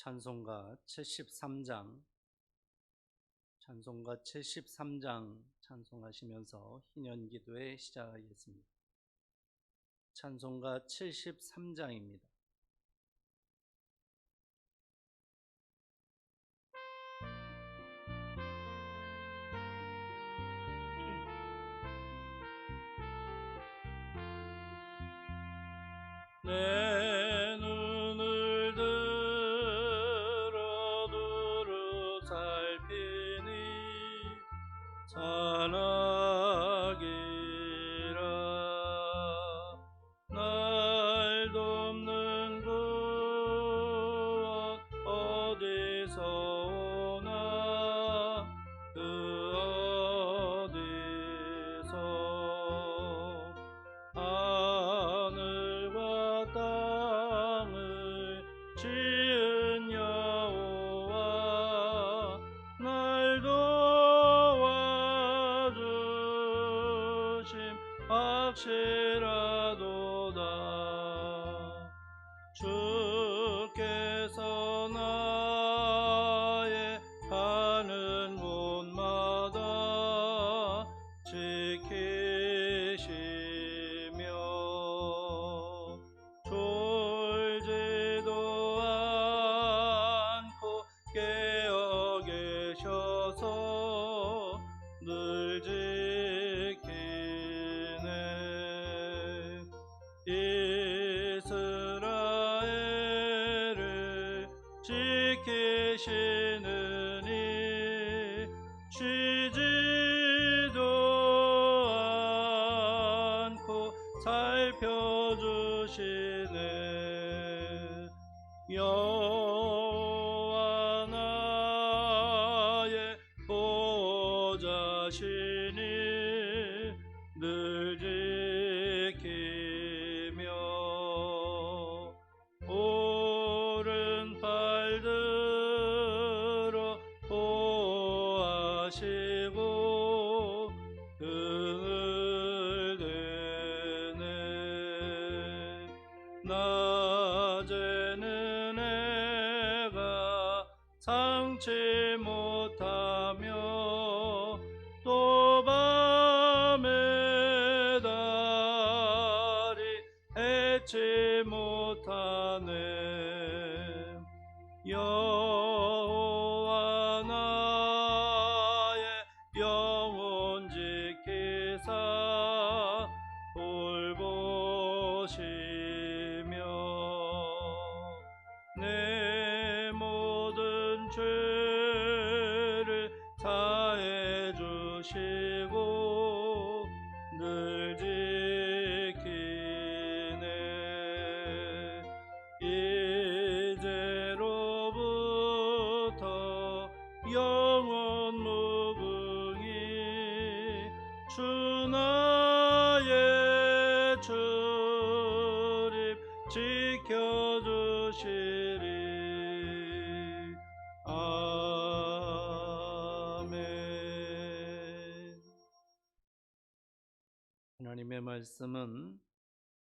찬송가 73장 찬송하시면서 희년기도회 시작하겠습니다. 찬송가 73장입니다. 내 눈을 들어 두루 살피니 산악이라 날 돕는 구원 어디서 오나 그 어디서 하늘과 땅을 지은 여호와 날 도와주심 확실하도다. 주께서 나의 가는 곳마다 지키시며 졸지도 않고 깨어 계셔서 늘 지키네. 이스라엘을 지키시느니 쉬지도 않고 살펴주시네. 여호와 나의 보호자시니 늘 지키며 오른팔 들어 보호하시고 등을 대네. 낮에는 해가 상치 못하며 또 밤에 달이 해치 못하네. 여호와 나의 영혼 지키사 돌보시며 내 모든 죄를 사해 주시고 늘 지키네. 이제로부터 영원 무궁히 주 나의 출입 지켜주시리. 아멘. 하나님의 말씀은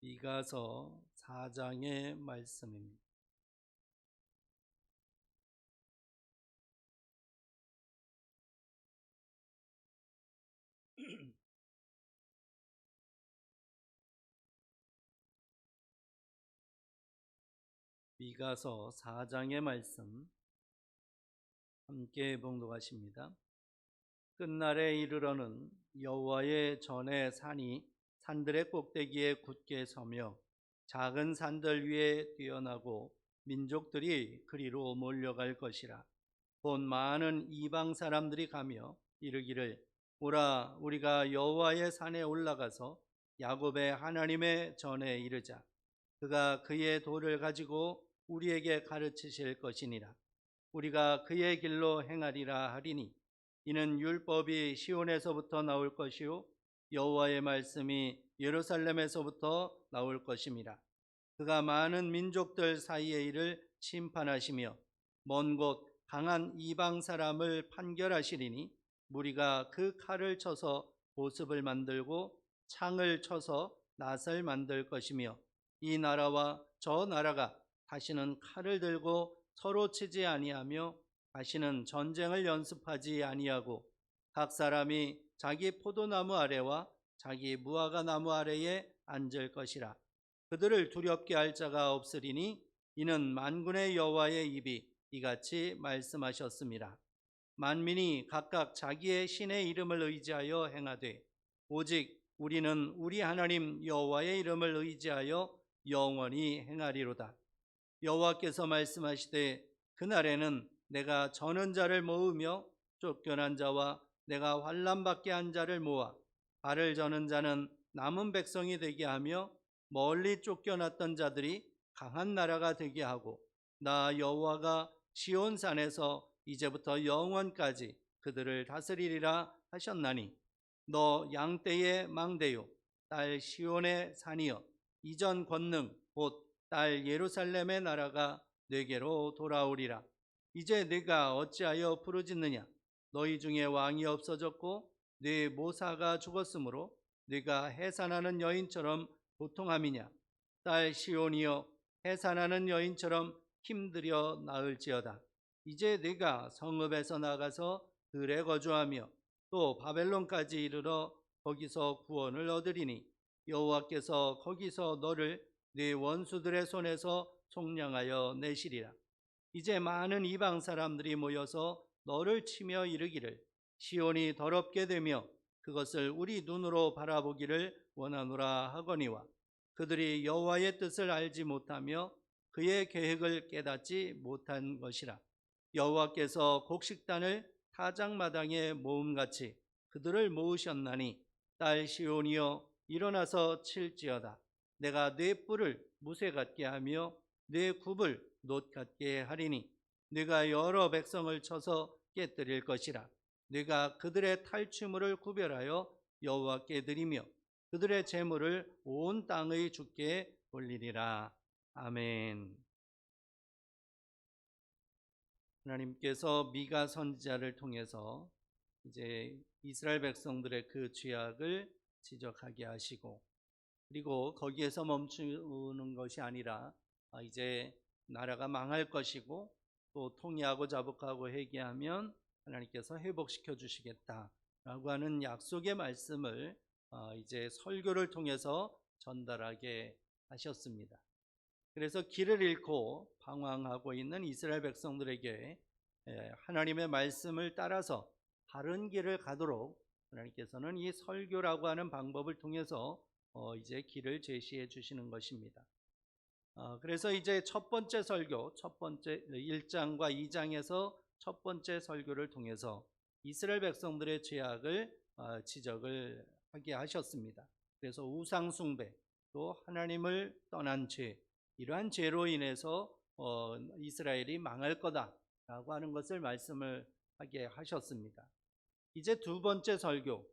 미가서 4장의 말씀입니다. 미가서 4장의 말씀 함께 봉독하십니다. 끝날에 이르러는 여호와의 전에 산이 산들의 꼭대기에 굳게 서며 작은 산들 위에 뛰어나고 민족들이 그리로 몰려갈 것이라. 곧 많은 이방 사람들이 가며 이르기를 오라 우리가 여호와의 산에 올라가서 야곱의 하나님의 전에 이르자. 그가 그의 도를 가지고 우리에게 가르치실 것이니라. 우리가 그의 길로 행하리라 하리니 이는 율법이 시온에서부터 나올 것이요 여호와의 말씀이 예루살렘에서부터 나올 것임이라. 그가 많은 민족들 사이의 일을 심판하시며 먼 곳 강한 이방 사람을 판결하시리니 무리가 그 칼을 쳐서 보습을 만들고 창을 쳐서 낫을 만들 것이며 이 나라와 저 나라가 다시는 칼을 들고 서로 치지 아니하며 다시는 전쟁을 연습하지 아니하고 각 사람이 자기 포도나무 아래와 자기 무화과 나무 아래에 앉을 것이라. 그들을 두렵게 할 자가 없으리니 이는 만군의 여호와의 입이 이같이 말씀하셨습니다. 만민이 각각 자기의 신의 이름을 의지하여 행하되 오직 우리는 우리 하나님 여호와의 이름을 의지하여 영원히 행하리로다. 여호와께서 말씀하시되 그날에는 내가 저는 자를 모으며 쫓겨난 자와 내가 환난 받게 한 자를 모아 발을 저는 자는 남은 백성이 되게 하며 멀리 쫓겨났던 자들이 강한 나라가 되게 하고 나 여호와가 시온 산에서 이제부터 영원까지 그들을 다스리리라 하셨나니 너 양떼의 망대요 딸 시온의 산이여 이전 권능 곧 딸 예루살렘의 나라가 네게로 돌아오리라. 이제 네가 어찌하여 부르짖느냐? 너희 중에 왕이 없어졌고 네 모사가 죽었으므로 네가 해산하는 여인처럼 고통함이냐? 딸 시온이여 해산하는 여인처럼 힘들여 나을지어다. 이제 네가 성읍에서 나가서 들에 거주하며 또 바벨론까지 이르러 거기서 구원을 얻으리니 여호와께서 거기서 너를 네 원수들의 손에서 속량하여 내시리라. 이제 많은 이방 사람들이 모여서 너를 치며 이르기를 시온이 더럽게 되며 그것을 우리 눈으로 바라보기를 원하노라 하거니와 그들이 여호와의 뜻을 알지 못하며 그의 계획을 깨닫지 못한 것이라. 여호와께서 곡식단을 타작마당에 모음같이 그들을 모으셨나니 딸 시온이여 일어나서 칠지어다. 내가 네 뿔을 무쇠 같게 하며 네 굽을 놋 같게 하리니 네가 여러 백성을 쳐서 깨뜨릴 것이라. 네가 그들의 탈취물을 구별하여 여호와께 드리며 그들의 재물을 온 땅의 주께 돌리리라. 아멘. 하나님께서 미가 선지자를 통해서 이제 이스라엘 백성들의 그 죄악을 지적하게 하시고 그리고 거기에서 멈추는 것이 아니라 이제 나라가 망할 것이고 또 통일하고 자복하고 회개하면 하나님께서 회복시켜 주시겠다라고 하는 약속의 말씀을 이제 설교를 통해서 전달하게 하셨습니다. 그래서 길을 잃고 방황하고 있는 이스라엘 백성들에게 하나님의 말씀을 따라서 바른 길을 가도록 하나님께서는 이 설교라고 하는 방법을 통해서 이제 길을 제시해 주시는 것입니다. 그래서 이제 첫 번째 설교, 첫 번째 1장과 2장에서 첫 번째 설교를 통해서 이스라엘 백성들의 죄악을 지적을 하게 하셨습니다. 그래서 우상 숭배, 또 하나님을 떠난 죄, 이러한 죄로 인해서 이스라엘이 망할 거다라고 하는 것을 말씀을 하게 하셨습니다. 이제 두 번째 설교,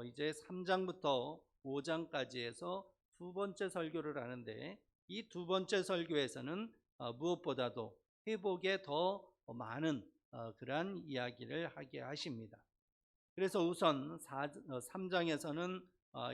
이제 3장부터 5장까지 해서 두 번째 설교를 하는데 이 두 번째 설교에서는 무엇보다도 회복에 더 많은 그러한 이야기를 하게 하십니다. 그래서 우선 3장에서는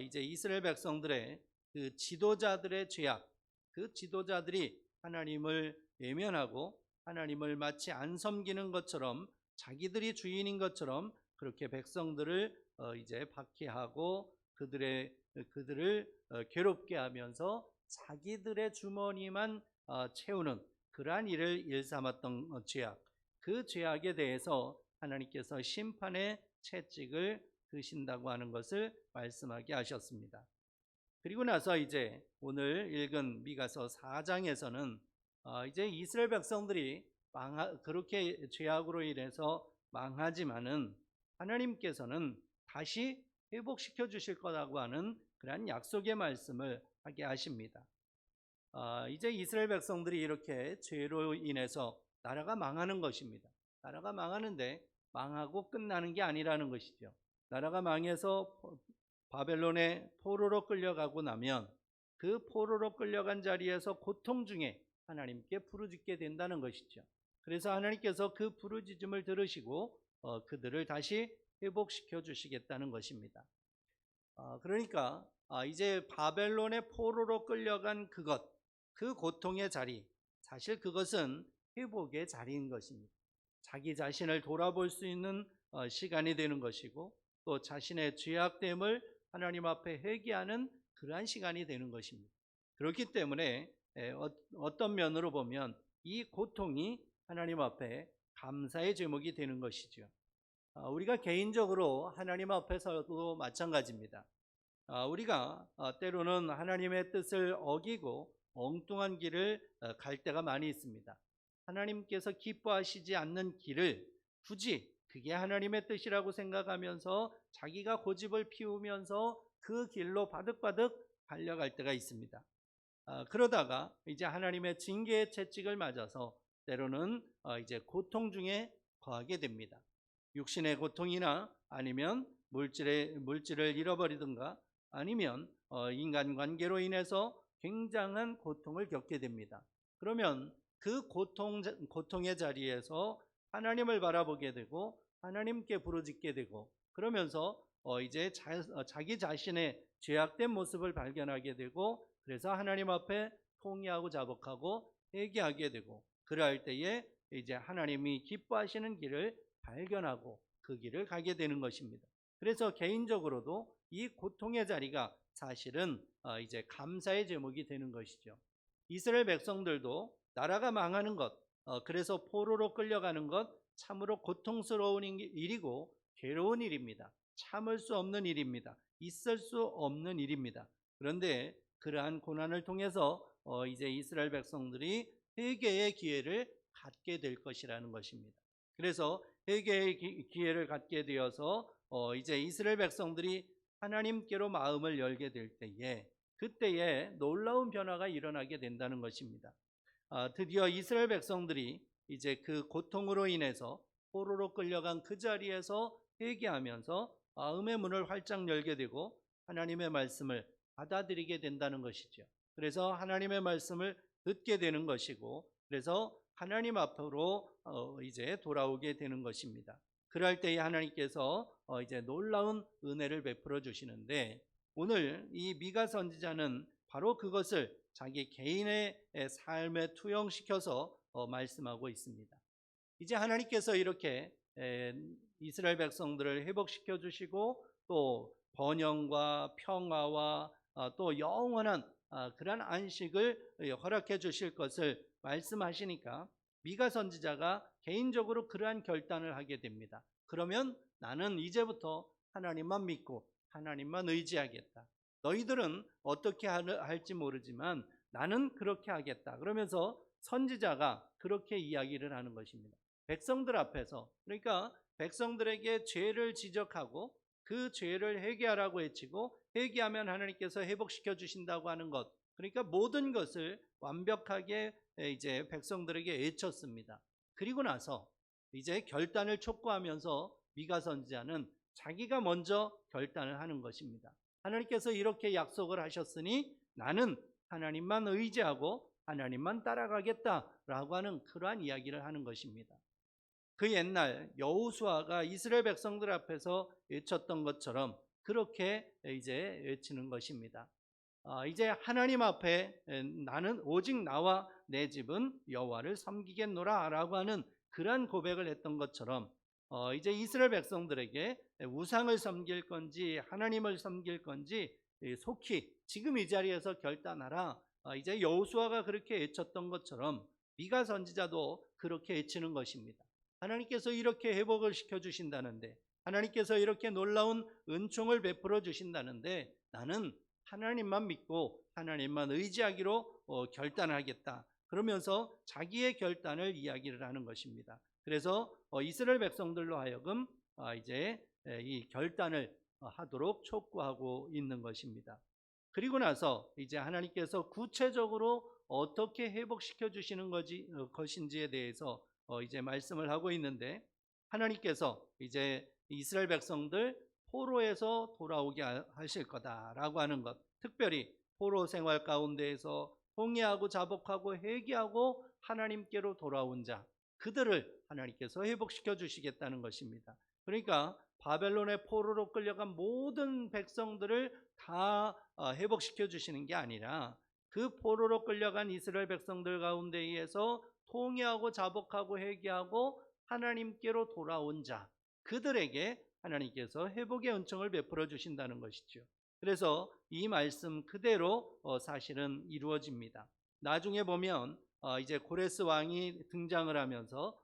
이제 이스라엘 백성들의 그 지도자들의 죄악, 그 지도자들이 하나님을 외면하고 하나님을 마치 안 섬기는 것처럼 자기들이 주인인 것처럼 그렇게 백성들을 이제 박해하고 그들을 괴롭게 하면서 자기들의 주머니만 채우는 그러한 일을 일삼았던 죄악, 그 죄악에 대해서 하나님께서 심판의 채찍을 드신다고 하는 것을 말씀하게 하셨습니다. 그리고 나서 이제 오늘 읽은 미가서 4장에서는 이제 이스라엘 백성들이 그렇게 죄악으로 인해서 망하지만은 하나님께서는 다시 회복시켜 주실 거라고 하는 그러한 약속의 말씀을 하게 하십니다. 이제 이스라엘 백성들이 이렇게 죄로 인해서 나라가 망하는 것입니다. 나라가 망하는데 망하고 끝나는 게 아니라는 것이죠. 나라가 망해서 바벨론의 포로로 끌려가고 나면 그 포로로 끌려간 자리에서 고통 중에 하나님께 부르짖게 된다는 것이죠. 그래서 하나님께서 그 부르짖음을 들으시고 그들을 다시 회복시켜 주시겠다는 것입니다. 그러니까 이제 바벨론의 포로로 끌려간 그 고통의 자리, 사실 그것은 회복의 자리인 것입니다. 자기 자신을 돌아볼 수 있는 시간이 되는 것이고, 또 자신의 죄악됨을 하나님 앞에 회개하는 그러한 시간이 되는 것입니다. 그렇기 때문에 어떤 면으로 보면 이 고통이 하나님 앞에 감사의 제목이 되는 것이죠. 우리가 개인적으로 하나님 앞에서도 마찬가지입니다. 우리가 때로는 하나님의 뜻을 어기고 엉뚱한 길을 갈 때가 많이 있습니다. 하나님께서 기뻐하시지 않는 길을 굳이 그게 하나님의 뜻이라고 생각하면서 자기가 고집을 피우면서 그 길로 바득바득 달려갈 때가 있습니다. 그러다가 이제 하나님의 징계의 채찍을 맞아서 때로는 이제 고통 중에 거하게 됩니다. 육신의 고통이나 아니면 물질을 잃어버리든가 아니면 인간관계로 인해서 굉장한 고통을 겪게 됩니다. 그러면 그 고통의 자리에서 하나님을 바라보게 되고 하나님께 부르짖게 되고, 그러면서 이제 자기 자신의 죄악된 모습을 발견하게 되고, 그래서 하나님 앞에 통회하고 자복하고 회개하게 되고, 그럴 때에 이제 하나님이 기뻐하시는 길을 발견하고 그 길을 가게 되는 것입니다. 그래서 개인적으로도 이 고통의 자리가 사실은 이제 감사의 제목이 되는 것이죠. 이스라엘 백성들도 나라가 망하는 것, 그래서 포로로 끌려가는 것, 참으로 고통스러운 일이고 괴로운 일입니다. 참을 수 없는 일입니다. 있을 수 없는 일입니다. 그런데 그러한 고난을 통해서 이제 이스라엘 백성들이 회개의 기회를 갖게 될 것이라는 것입니다. 그래서 회개의 기회를 갖게 되어서 이제 이스라엘 백성들이 하나님께로 마음을 열게 될 때에, 그때에 놀라운 변화가 일어나게 된다는 것입니다. 드디어 이스라엘 백성들이 이제 그 고통으로 인해서 포로로 끌려간 그 자리에서 회개하면서 마음의 문을 활짝 열게 되고 하나님의 말씀을 받아들이게 된다는 것이죠. 그래서 하나님의 말씀을 듣게 되는 것이고, 그래서 하나님 앞으로 이제 돌아오게 되는 것입니다. 그럴 때에 하나님께서 이제 놀라운 은혜를 베풀어 주시는데, 오늘 이 미가 선지자는 바로 그것을 자기 개인의 삶에 투영시켜서 말씀하고 있습니다. 이제 하나님께서 이렇게 이스라엘 백성들을 회복시켜 주시고 또 번영과 평화와 또 영원한 그러한 안식을 허락해 주실 것을 말씀하시니까 미가 선지자가 개인적으로 그러한 결단을 하게 됩니다. 그러면 나는 이제부터 하나님만 믿고 하나님만 의지하겠다. 너희들은 어떻게 할지 모르지만 나는 그렇게 하겠다. 그러면서 선지자가 그렇게 이야기를 하는 것입니다. 백성들 앞에서, 그러니까 백성들에게 죄를 지적하고 그 죄를 회개하라고 외치고 회개하면 하나님께서 회복시켜 주신다고 하는 것, 그러니까 모든 것을 완벽하게 이제 백성들에게 외쳤습니다. 그리고 나서 이제 결단을 촉구하면서 미가 선지자는 자기가 먼저 결단을 하는 것입니다. 하나님께서 이렇게 약속을 하셨으니 나는 하나님만 의지하고 하나님만 따라가겠다라고 하는 그러한 이야기를 하는 것입니다. 그 옛날 여호수아가 이스라엘 백성들 앞에서 외쳤던 것처럼 그렇게 이제 외치는 것입니다. 이제 하나님 앞에 나는 오직 나와 내 집은 여호와를 섬기겠노라 라고 하는 그러한 고백을 했던 것처럼 이제 이스라엘 백성들에게 우상을 섬길 건지 하나님을 섬길 건지 속히 지금 이 자리에서 결단하라. 이제 여호수아가 그렇게 외쳤던 것처럼 미가 선지자도 그렇게 외치는 것입니다. 하나님께서 이렇게 회복을 시켜주신다는데, 하나님께서 이렇게 놀라운 은총을 베풀어 주신다는데 나는 하나님만 믿고 하나님만 의지하기로 결단하겠다. 그러면서 자기의 결단을 이야기를 하는 것입니다. 그래서 이스라엘 백성들로 하여금 이제 이 결단을 하도록 촉구하고 있는 것입니다. 그리고 나서 이제 하나님께서 구체적으로 어떻게 회복시켜 주시는 것인지에 대해서 이제 말씀을 하고 있는데, 하나님께서 이제 이스라엘 백성들 포로에서 돌아오게 하실 거다라고 하는 것, 특별히 포로 생활 가운데에서 통회하고 자복하고 회개하고 하나님께로 돌아온 자, 그들을 하나님께서 회복시켜 주시겠다는 것입니다. 그러니까 바벨론의 포로로 끌려간 모든 백성들을 다 회복시켜 주시는 게 아니라 그 포로로 끌려간 이스라엘 백성들 가운데에서 통회하고 자복하고 회개하고 하나님께로 돌아온 자, 그들에게 하나님께서 회복의 은총을 베풀어 주신다는 것이죠. 그래서 이 말씀 그대로 사실은 이루어집니다. 나중에 보면 이제 고레스 왕이 등장을 하면서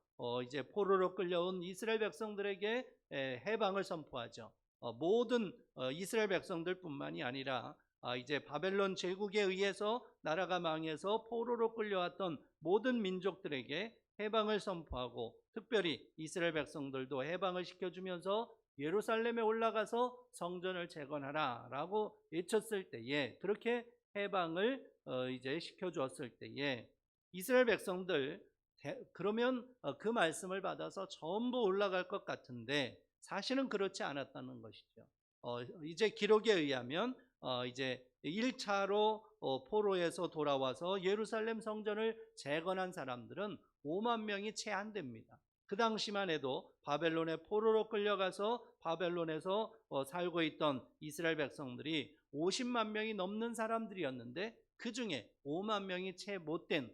이제 포로로 끌려온 이스라엘 백성들에게 해방을 선포하죠. 모든 이스라엘 백성들뿐만이 아니라 이제 바벨론 제국에 의해서 나라가 망해서 포로로 끌려왔던 모든 민족들에게 해방을 선포하고, 특별히 이스라엘 백성들도 해방을 시켜주면서 예루살렘에 올라가서 성전을 재건하라라고 외쳤을 때에, 그렇게 해방을 이제 시켜주었을 때에 이스라엘 백성들 그러면 그 말씀을 받아서 전부 올라갈 것 같은데 사실은 그렇지 않았다는 것이죠. 이제 기록에 의하면 이제 1차로 포로에서 돌아와서 예루살렘 성전을 재건한 사람들은 5만 명이 채 안 됩니다. 그 당시만 해도 바벨론의 포로로 끌려가서 바벨론에서 살고 있던 이스라엘 백성들이 50만 명이 넘는 사람들이었는데, 그 중에 5만 명이 채 못된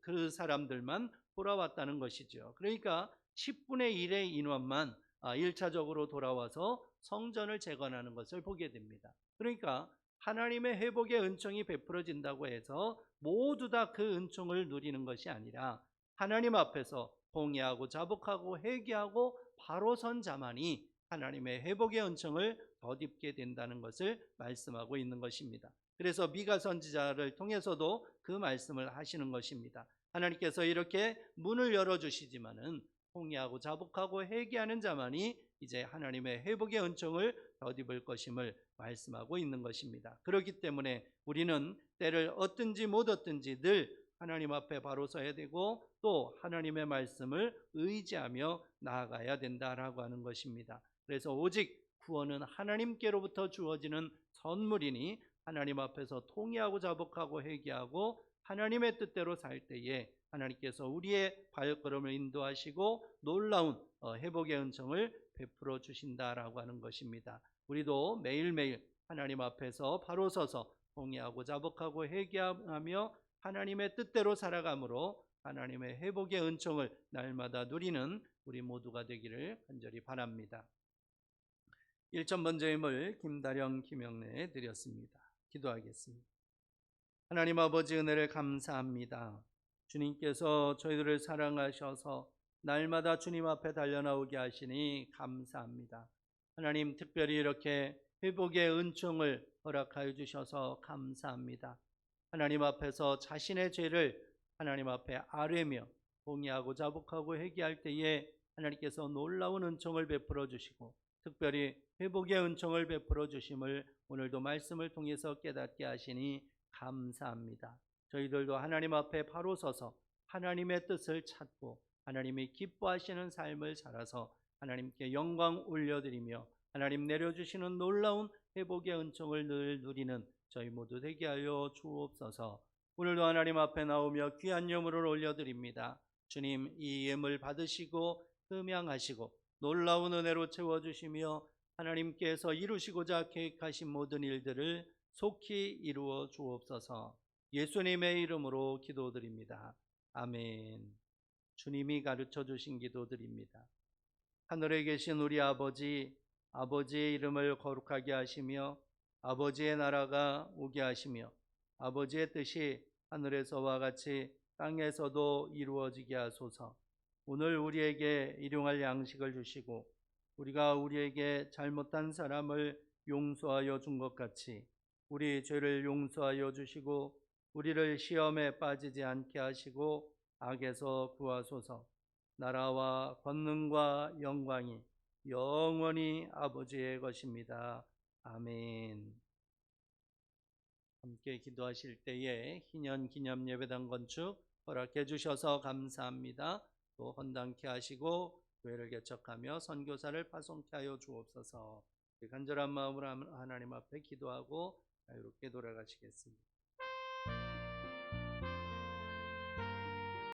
그 사람들만 돌아왔다는 것이죠. 그러니까 10분의 1의 인원만 1차적으로 돌아와서 성전을 재건하는 것을 보게 됩니다. 그러니까 하나님의 회복의 은총이 베풀어진다고 해서 모두 다 그 은총을 누리는 것이 아니라 하나님 앞에서 통회하고 자복하고 회개하고 바로 선 자만이 하나님의 회복의 은총을 덧입게 된다는 것을 말씀하고 있는 것입니다. 그래서 미가 선지자를 통해서도 그 말씀을 하시는 것입니다. 하나님께서 이렇게 문을 열어주시지만은 통회하고 자복하고 회개하는 자만이 이제 하나님의 회복의 은총을 덧입을 것임을 말씀하고 있는 것입니다. 그렇기 때문에 우리는 때를 얻든지 못 얻든지 늘 하나님 앞에 바로 서야 되고, 또 하나님의 말씀을 의지하며 나아가야 된다라고 하는 것입니다. 그래서 오직 구원은 하나님께로부터 주어지는 선물이니 하나님 앞에서 통회하고 자복하고 회개하고 하나님의 뜻대로 살 때에 하나님께서 우리의 발걸음을 인도하시고 놀라운 회복의 은총을 베풀어 주신다라고 하는 것입니다. 우리도 매일매일 하나님 앞에서 바로 서서 통회하고 자복하고 회개하며 하나님의 뜻대로 살아감으로 하나님의 회복의 은총을 날마다 누리는 우리 모두가 되기를 간절히 바랍니다. 1,000번제임을 김다령, 김영래 드렸습니다. 기도하겠습니다. 하나님 아버지, 은혜를 감사합니다. 주님께서 저희들을 사랑하셔서 날마다 주님 앞에 달려나오게 하시니 감사합니다. 하나님, 특별히 이렇게 회복의 은총을 허락하여 주셔서 감사합니다. 하나님 앞에서 자신의 죄를 하나님 앞에 아뢰며 공의하고 자복하고 회개할 때에 하나님께서 놀라운 은총을 베풀어 주시고, 특별히 회복의 은총을 베풀어 주심을 오늘도 말씀을 통해서 깨닫게 하시니 감사합니다. 저희들도 하나님 앞에 바로 서서 하나님의 뜻을 찾고 하나님이 기뻐하시는 삶을 살아서 하나님께 영광 올려드리며 하나님 내려주시는 놀라운 회복의 은총을 늘 누리는 저희 모두 되게 하여 주옵소서. 오늘도 하나님 앞에 나오며 귀한 예물을 올려드립니다. 주님, 이 예물 받으시고 흠양하시고 놀라운 은혜로 채워주시며 하나님께서 이루시고자 계획하신 모든 일들을 속히 이루어 주옵소서. 예수님의 이름으로 기도드립니다. 아멘. 주님이 가르쳐 주신 기도드립니다. 하늘에 계신 우리 아버지, 아버지의 이름을 거룩하게 하시며 아버지의 나라가 오게 하시며 아버지의 뜻이 하늘에서와 같이 땅에서도 이루어지게 하소서. 오늘 우리에게 일용할 양식을 주시고 우리가 우리에게 잘못한 사람을 용서하여 준 것 같이 우리 죄를 용서하여 주시고 우리를 시험에 빠지지 않게 하시고 악에서 구하소서. 나라와 권능과 영광이 영원히 아버지의 것입니다. 아멘. 함께 기도하실 때에 희년 기념 예배당 건축 허락해 주셔서 감사합니다. 또 헌당케 하시고 교회를 개척하며 선교사를 파송케 하여 주옵소서. 간절한 마음으로 하나님 앞에 기도하고 자유롭게 돌아가시겠습니다.